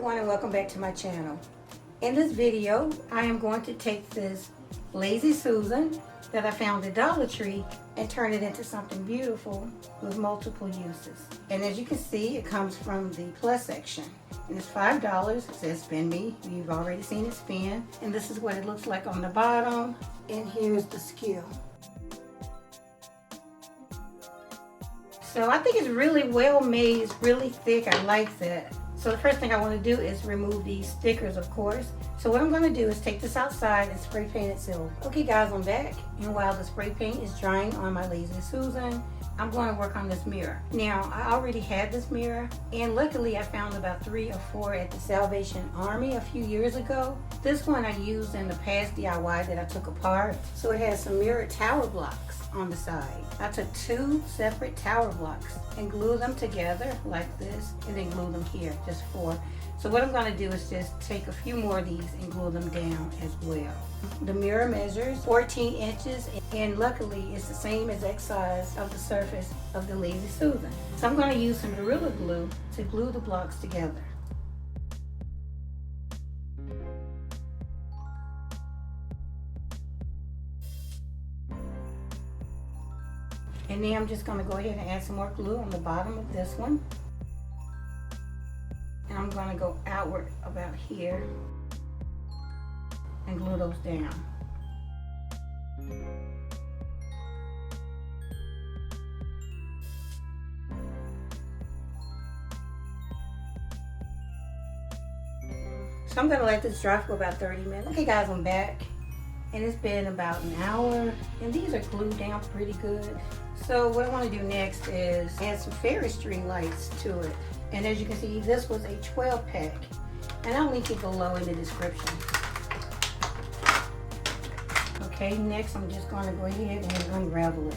everyone, and welcome back to my channel. In this video, I am going to take this Lazy Susan that I found at Dollar Tree and turn it into something beautiful with multiple uses. And as you can see, it comes from the plus section. And it's $5. It says spin me. You've already seen it spin. And this is what it looks like on the bottom. And here's the skew. So I think it's really well made. It's really thick. I like that. So the first thing I want to do is remove these stickers, of course. So what I'm going to do is take this outside and spray paint it silver. Okay guys, I'm back. And while the spray paint is drying on my Lazy Susan, I'm going to work on this mirror. Now, I already had this mirror, and luckily I found about 3 or 4 at the Salvation Army a few years ago. This one I used in the past DIY that I took apart. So it has some mirror tower blocks on the side. I took 2 separate tower blocks and glued them together like this, and then glue them here, just 4. So what I'm going to do is just take a few more of these and glue them down as well. The mirror measures 14 inches, and luckily it's the same exact size of the surface of the Lazy Susan. So I'm going to use some Gorilla Glue to glue the blocks together. And then I'm just going to go ahead and add some more glue on the bottom of this one. And I'm going to go outward about here and glue those down. So I'm going to let this dry for about 30 minutes. Okay guys, I'm back. And it's been about an hour. And these are glued down pretty good. So what I want to do next is add some fairy string lights to it. And as you can see, this was a 12 pack. And I'll link it below in the description. Okay, next I'm just going to go ahead and unravel it.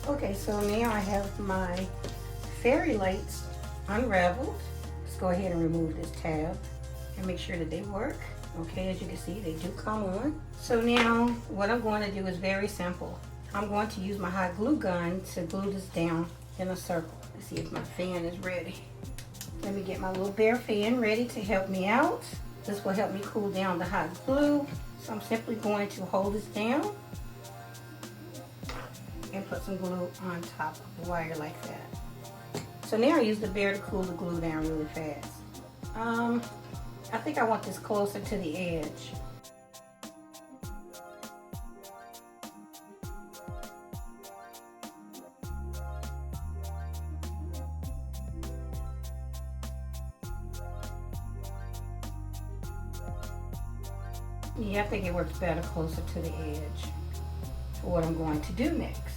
Okay, so now I have my fairy lights unraveled. Let's go ahead and remove this tab and make sure that they work. Okay, as you can see, they do come on. So now what I'm going to do is very simple. I'm going to use my hot glue gun to glue this down in a circle. Let's see if my fan is ready. Let me get my little bare fan ready to help me out. This will help me cool down the hot glue. So I'm simply going to hold this down and put some glue on top of the wire like that. So now I use the bare to cool the glue down really fast. I think I want this closer to the edge. Yeah, I think it works better closer to the edge for what I'm going to do next.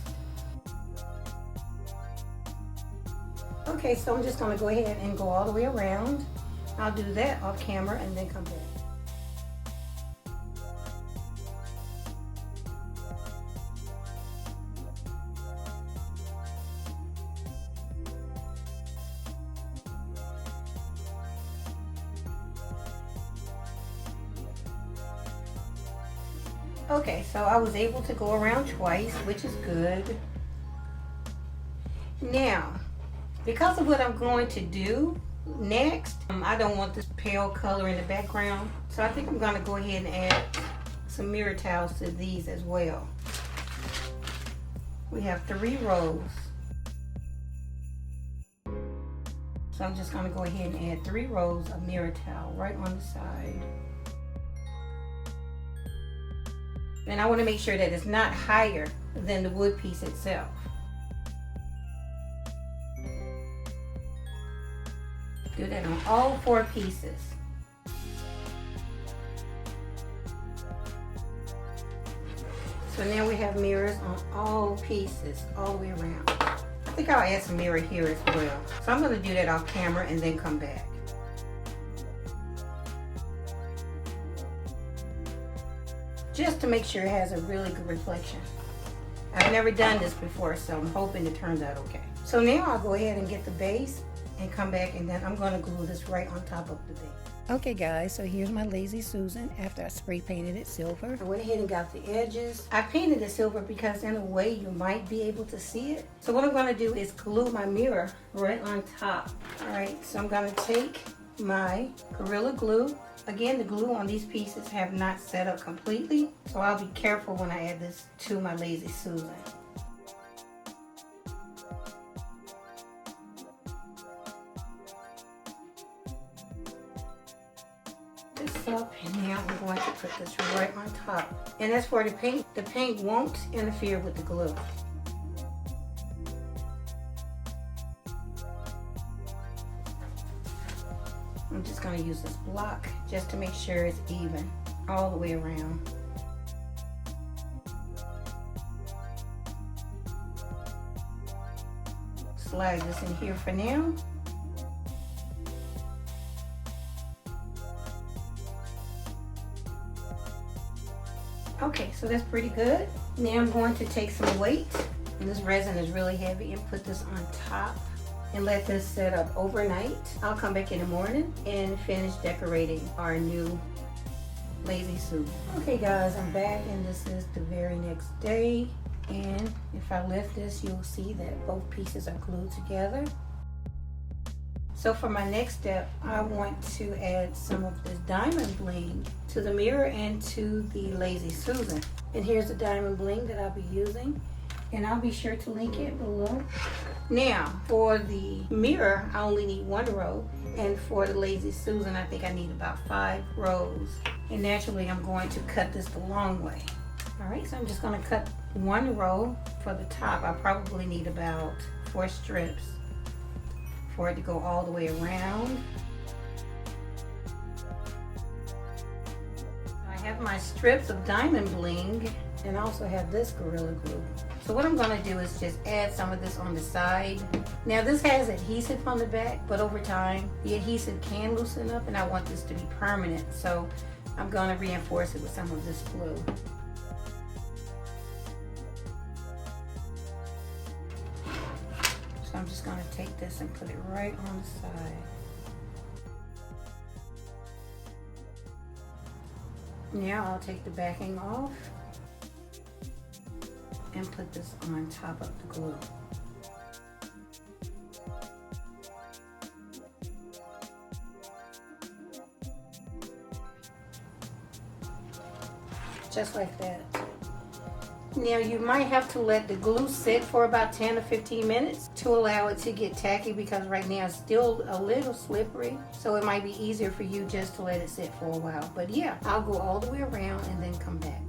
Okay, so I'm just going to go ahead and go all the way around. I'll do that off camera and then come back. Okay, so I was able to go around twice, which is good. Now, because of what I'm going to do next, I don't want this pale color in the background, so I think I'm going to go ahead and add some mirror tiles to these as well. We have 3 rows. So I'm just going to go ahead and add 3 rows of mirror tile right on the side. And I want to make sure that it's not higher than the wood piece itself. Do that on all 4 pieces. So now we have mirrors on all pieces, all the way around. I think I'll add some mirror here as well. So I'm going to do that off camera and then come back. Just to make sure it has a really good reflection. I've never done this before, so I'm hoping it turns out okay. So now I'll go ahead and get the base and come back, and then I'm going to glue this right on top of the base. Okay guys, so here's my Lazy Susan after I spray painted it silver. I went ahead and got the edges. I painted it silver because in a way you might be able to see it. So what I'm going to do is glue my mirror right on top. Alright, so I'm going to take my Gorilla Glue. Again, the glue on these pieces have not set up completely, so I'll be careful when I add this to my Lazy Susan. This up, and now I'm going to put this right on top. And as for the paint won't interfere with the glue. I'm just going to use this block just to make sure it's even all the way around. Slide this in here for now. Okay, so that's pretty good. Now I'm going to take some weight, and this resin is really heavy, and put this on top and let this set up overnight. I'll come back in the morning and finish decorating our new Lazy Susan. Okay guys, I'm back, and this is the very next day. And if I lift this, you'll see that both pieces are glued together. So for my next step, I want to add some of this diamond bling to the mirror and to the Lazy Susan. And here's the diamond bling that I'll be using, and I'll be sure to link it below. Now, for the mirror, I only need 1 row, and for the Lazy Susan, I think I need about 5 rows. And naturally, I'm going to cut this the long way. All right, so I'm just gonna cut 1 row for the top. I probably need about 4 strips for it to go all the way around. I have my strips of diamond bling, and I also have this Gorilla Glue. So what I'm going to do is just add some of this on the side. Now this has adhesive on the back, but over time the adhesive can loosen up, and I want this to be permanent. So I'm going to reinforce it with some of this glue. So I'm just going to take this and put it right on the side. Now I'll take the backing off and put this on top of the glue. Just like that. Now you might have to let the glue sit for about 10 to 15 minutes to allow it to get tacky, because right now it's still a little slippery. So it might be easier for you just to let it sit for a while. But yeah, I'll go all the way around and then come back.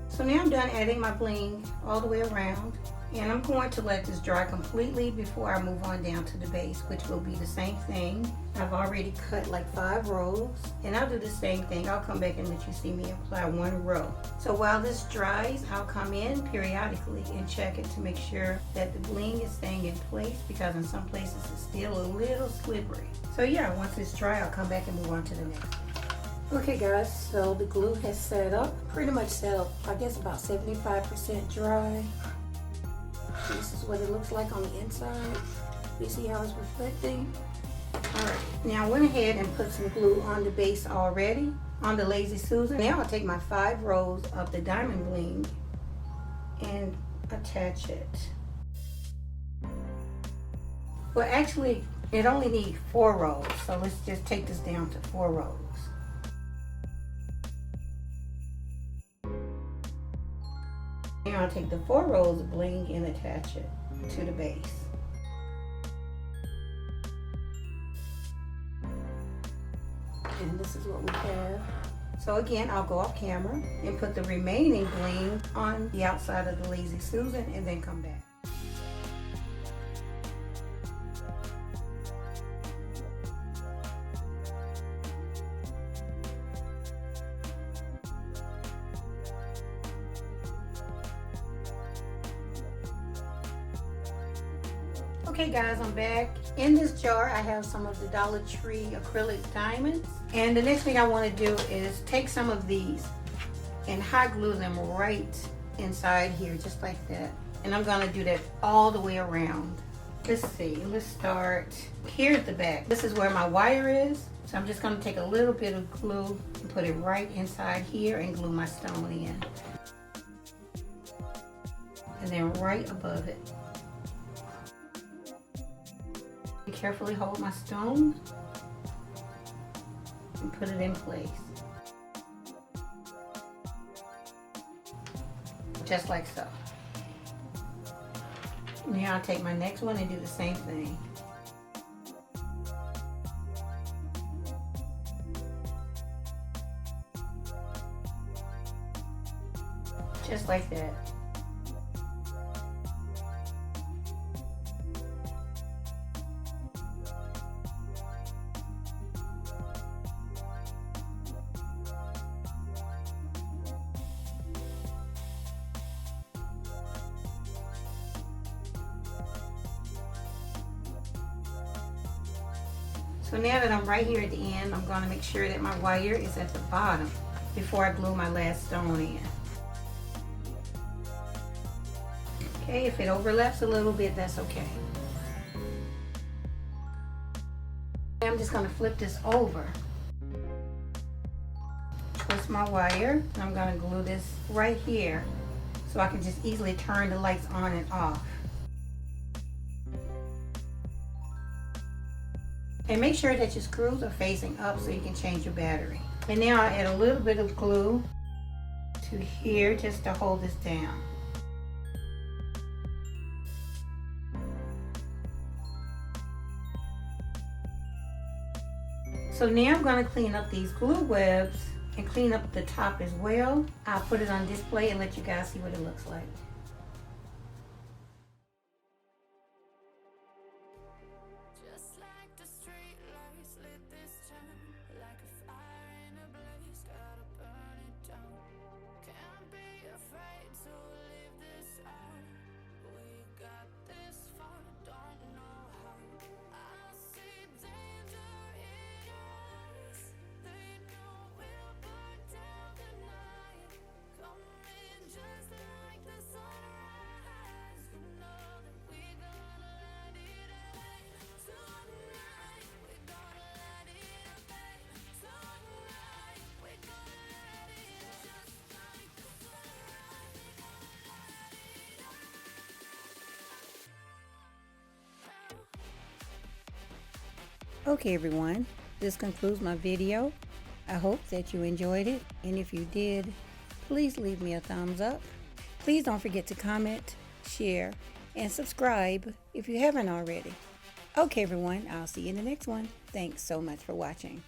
So now I'm done adding my bling all the way around, and I'm going to let this dry completely before I move on down to the base, which will be the same thing. I've already cut like 5 rows, and I'll do the same thing. I'll come back and let you see me apply 1 row. So while this dries, I'll come in periodically and check it to make sure that the bling is staying in place, because in some places it's still a little slippery. So yeah, once it's dry, I'll come back and move on to the next. Okay guys, so the glue has set up, pretty much set up, I guess about 75% dry. This is what it looks like on the inside. You see how it's reflecting? Alright, now I went ahead and put some glue on the base already, on the Lazy Susan. Now I'll take my 5 rows of the diamond bling and attach it. Well actually, it only needs 4 rows, so let's just take this down to 4 rows. Now I'll take the 4 rows of bling and attach it to the base. And this is what we have. So again, I'll go off camera and put the remaining bling on the outside of the Lazy Susan and then come back. Okay guys, I'm back. In this jar I have some of the Dollar Tree acrylic diamonds, and the next thing I want to do is take some of these and hot glue them right inside here, just like that. And I'm going to do that all the way around. Let's see, let's start. Here's the back. This is where my wire is. So I'm just going to take a little bit of glue and put it right inside here and glue my stone in. And then right above it. Carefully hold my stone and put it in place. Just like so. Now I'll take my next one and do the same thing. Just like that. So now that I'm right here at the end, I'm going to make sure that my wire is at the bottom before I glue my last stone in. Okay, if it overlaps a little bit, that's okay. I'm just going to flip this over. Twist my wire, and I'm going to glue this right here so I can just easily turn the lights on and off. And make sure that your screws are facing up so you can change your battery. And now I add a little bit of glue to here just to hold this down. So now I'm going to clean up these glue webs and clean up the top as well. I'll put it on display and let you guys see what it looks like. Okay everyone, this concludes my video. I hope that you enjoyed it, and if you did, please leave me a thumbs up. Please don't forget to comment, share, and subscribe if you haven't already. Okay everyone, I'll see you in the next one. Thanks so much for watching.